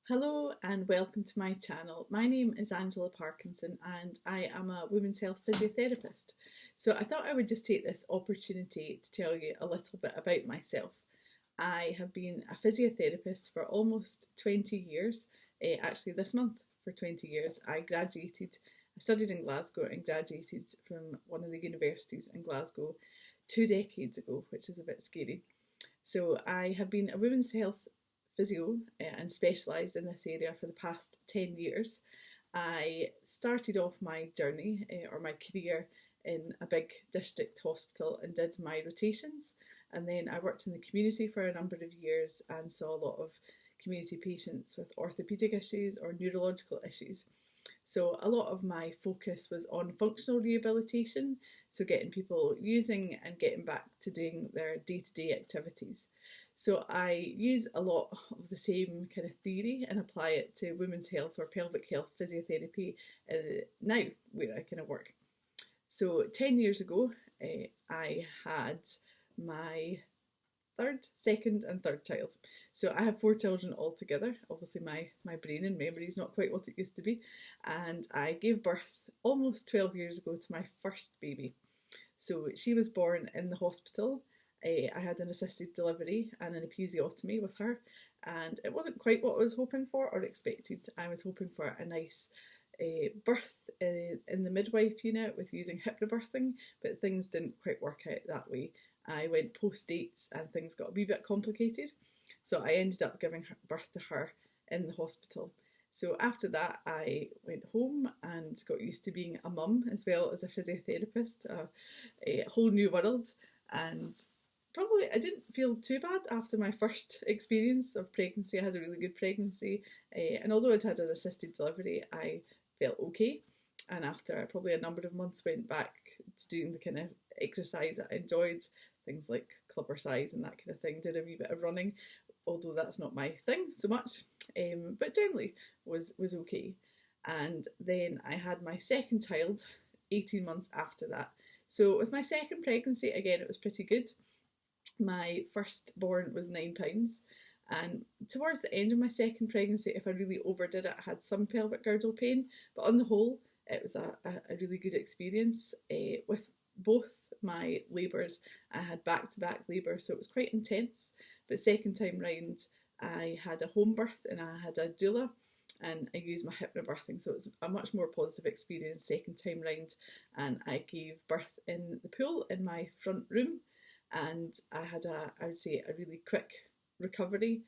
Hello and welcome to my channel. My name is Angela Parkinson and I am a women's health physiotherapist. So I thought I would just take this opportunity to tell you a little bit about myself. I have been a physiotherapist for almost 20 years, actually this month for 20 years. I studied in Glasgow and graduated from one of the universities in Glasgow 2 decades ago, which is a bit scary. So I have been a women's health physio and specialised in this area for the past 10 years. I started off my journey or my career in a big district hospital and did my rotations. And then I worked in the community for a number of years and saw a lot of community patients with orthopaedic issues or neurological issues. So a lot of my focus was on functional rehabilitation, so getting people using and getting back to doing their day-to-day activities. So I use a lot of the same kind of theory and apply it to women's health or pelvic health physiotherapy now where I kind of work. So 10 years ago, I had my second and third child. So I have 4 children altogether. Obviously my brain and memory is not quite what it used to be. And I gave birth almost 12 years ago to my first baby. So she was born in the hospital. I had an assisted delivery and an episiotomy with her, and it wasn't quite what I was hoping for or expected. I was hoping for a nice birth in the midwife unit with using hypnobirthing, but things didn't quite work out that way. I went post-dates and things got a wee bit complicated, so I ended up giving birth to her in the hospital. So after that, I went home and got used to being a mum as well as a physiotherapist, a whole new world. And probably I didn't feel too bad after my first experience of pregnancy. I had a really good pregnancy, and although I'd had an assisted delivery, I felt okay. And after probably a number of months, went back to doing the kind of exercise that I enjoyed, things like clubber size and that kind of thing. Did a wee bit of running, although that's not my thing so much, but generally was okay. And then I had my second child 18 months after that. So with my second pregnancy, again, it was pretty good. My firstborn was £9, and towards the end of my second pregnancy, if I really overdid it, I had some pelvic girdle pain, but on the whole, it was a really good experience. With both my labours, I had back-to-back labour, so it was quite intense. But second time round, I had a home birth and I had a doula, and I used my hypnobirthing, so it was a much more positive experience second time round. And I gave birth in the pool in my front room, and I had I would say, a really quick recovery.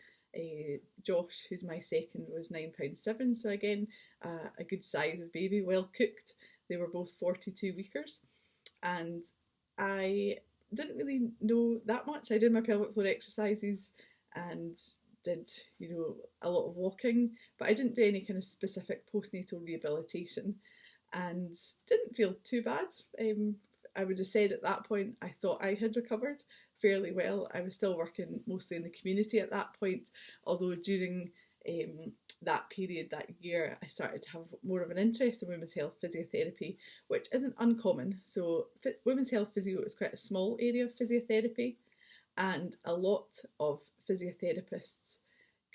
Josh, who's my second, was £9.7, so again, a good size of baby, well cooked. They were both 42 weekers, and I didn't really know that much. I did my pelvic floor exercises and did, a lot of walking, but I didn't do any kind of specific postnatal rehabilitation and didn't feel too bad. I would have said at that point I thought I had recovered fairly well. I was still working mostly in the community at that point, although during that period, that year, I started to have more of an interest in women's health physiotherapy, which isn't uncommon. So women's health physio is quite a small area of physiotherapy, and a lot of physiotherapists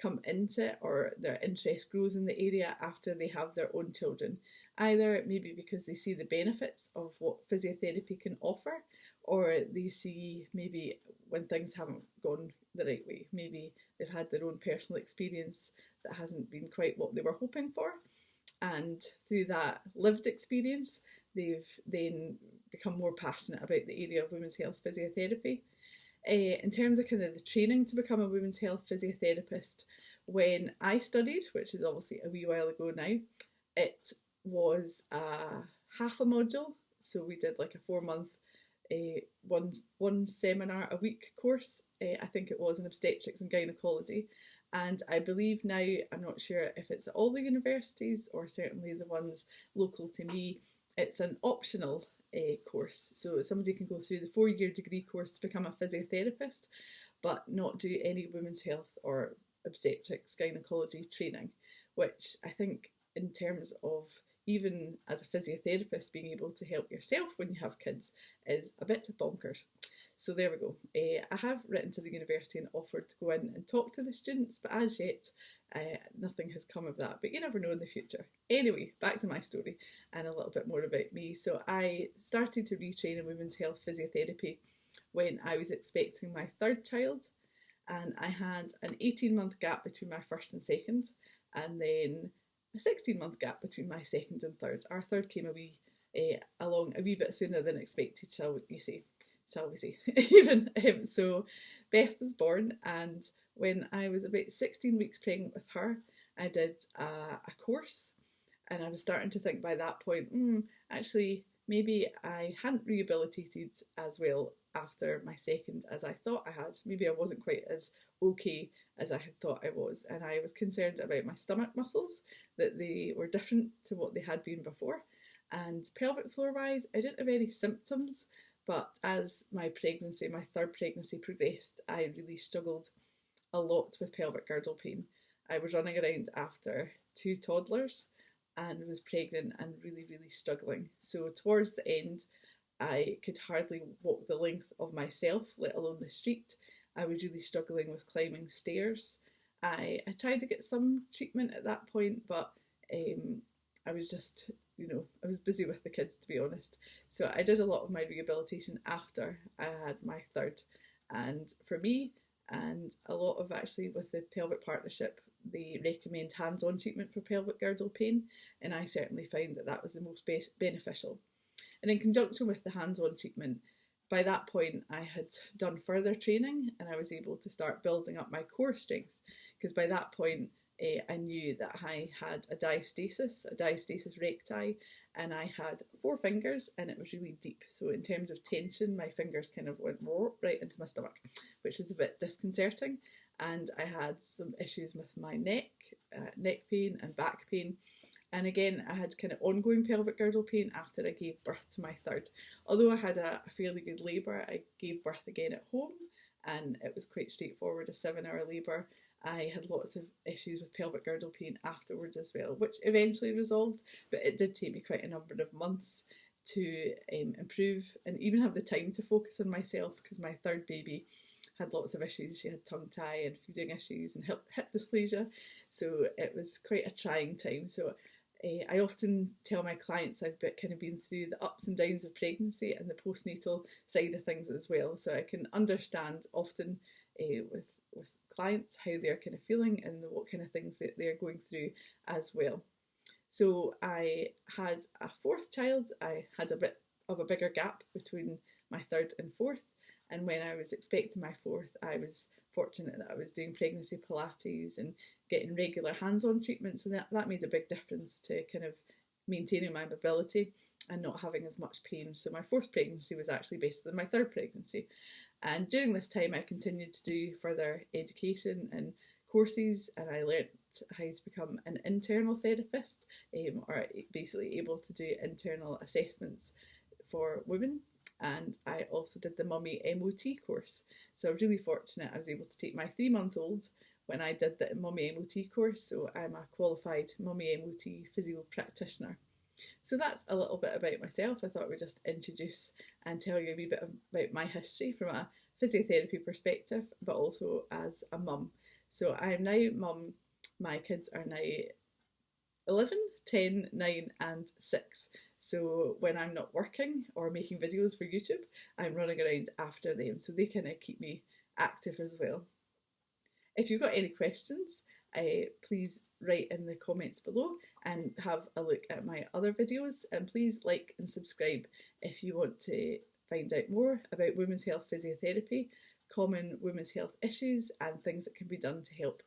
come into it, or their interest grows in the area after they have their own children. Either maybe because they see the benefits of what physiotherapy can offer, or they see maybe when things haven't gone the right way. Maybe they've had their own personal experience that hasn't been quite what they were hoping for. And through that lived experience, they've then become more passionate about the area of women's health physiotherapy. In terms of kind of the training to become a women's health physiotherapist, when I studied, which is obviously a wee while ago now, it was half a module. So we did like a 4-month one seminar a week course. I think it was in obstetrics and gynecology. And I believe now, I'm not sure if it's at all the universities or certainly the ones local to me, it's an optional course. So somebody can go through the 4-year degree course to become a physiotherapist, but not do any women's health or obstetrics gynecology training, which I think in terms of even as a physiotherapist being able to help yourself when you have kids is a bit bonkers. So there we go. I have written to the university and offered to go in and talk to the students, but as yet Nothing has come of that, but you never know in the future. Anyway, back to my story and a little bit more about me. So I started to retrain in women's health physiotherapy when I was expecting my third child, and I had an 18-month gap between my first and second, and then a 16-month gap between my second and third. Our third came along a wee bit sooner than expected, shall we say. Even so, Beth was born, and when I was about 16 weeks pregnant with her, I did a course, and I was starting to think by that point, actually, maybe I hadn't rehabilitated as well after my second as I thought I had. Maybe I wasn't quite as okay as I had thought I was, and I was concerned about my stomach muscles, that they were different to what they had been before. And pelvic floor wise, I didn't have any symptoms, but as my third pregnancy progressed, I really struggled a lot with pelvic girdle pain. I was running around after 2 toddlers and was pregnant and really, really struggling. So towards the end, I could hardly walk the length of myself, let alone the street. I was really struggling with climbing stairs. I tried to get some treatment at that point, but I was just, I was busy with the kids, to be honest. So I did a lot of my rehabilitation after I had my third. And for me, and a lot of actually with the Pelvic Partnership, they recommend hands-on treatment for pelvic girdle pain, and I certainly found that was the most beneficial. And in conjunction with the hands-on treatment, by that point I had done further training and I was able to start building up my core strength, because by that point I knew that I had a diastasis recti, and I had 4 fingers and it was really deep. So in terms of tension, my fingers kind of went right into my stomach, which was a bit disconcerting. And I had some issues with my neck pain and back pain. And again, I had kind of ongoing pelvic girdle pain after I gave birth to my third. Although I had a fairly good labour, I gave birth again at home and it was quite straightforward, a 7-hour labour. I had lots of issues with pelvic girdle pain afterwards as well, which eventually resolved, but it did take me quite a number of months to improve and even have the time to focus on myself, because my third baby had lots of issues. She had tongue tie and feeding issues and hip dysplasia, so it was quite a trying time. So I often tell my clients I've kind of been through the ups and downs of pregnancy and the postnatal side of things as well, so I can understand often with clients how they're kind of feeling and what kind of things that they're going through as well. So I had a 4th child. I had a bit of a bigger gap between my 3rd and 4th, and when I was expecting my 4th, I was fortunate that I was doing pregnancy Pilates and getting regular hands-on treatment, so that made a big difference to kind of maintaining my mobility and not having as much pain. So my 4th pregnancy was actually better than my 3rd pregnancy. And during this time I continued to do further education and courses, and I learnt how to become an internal therapist, or basically able to do internal assessments for women. And I also did the Mummy MOT course. So I was really fortunate I was able to take my 3-month-old when I did the Mummy MOT course. So I'm a qualified Mummy MOT physio practitioner. So that's a little bit about myself. I thought we'd just introduce and tell you a wee bit about my history from a physiotherapy perspective, but also as a mum. So I'm now mum. My kids are now 11, 10, 9 and 6. So when I'm not working or making videos for YouTube, I'm running around after them. So they kind of keep me active as well. If you've got any questions, please write in the comments below and have a look at my other videos, and please like and subscribe if you want to find out more about women's health physiotherapy, common women's health issues and things that can be done to help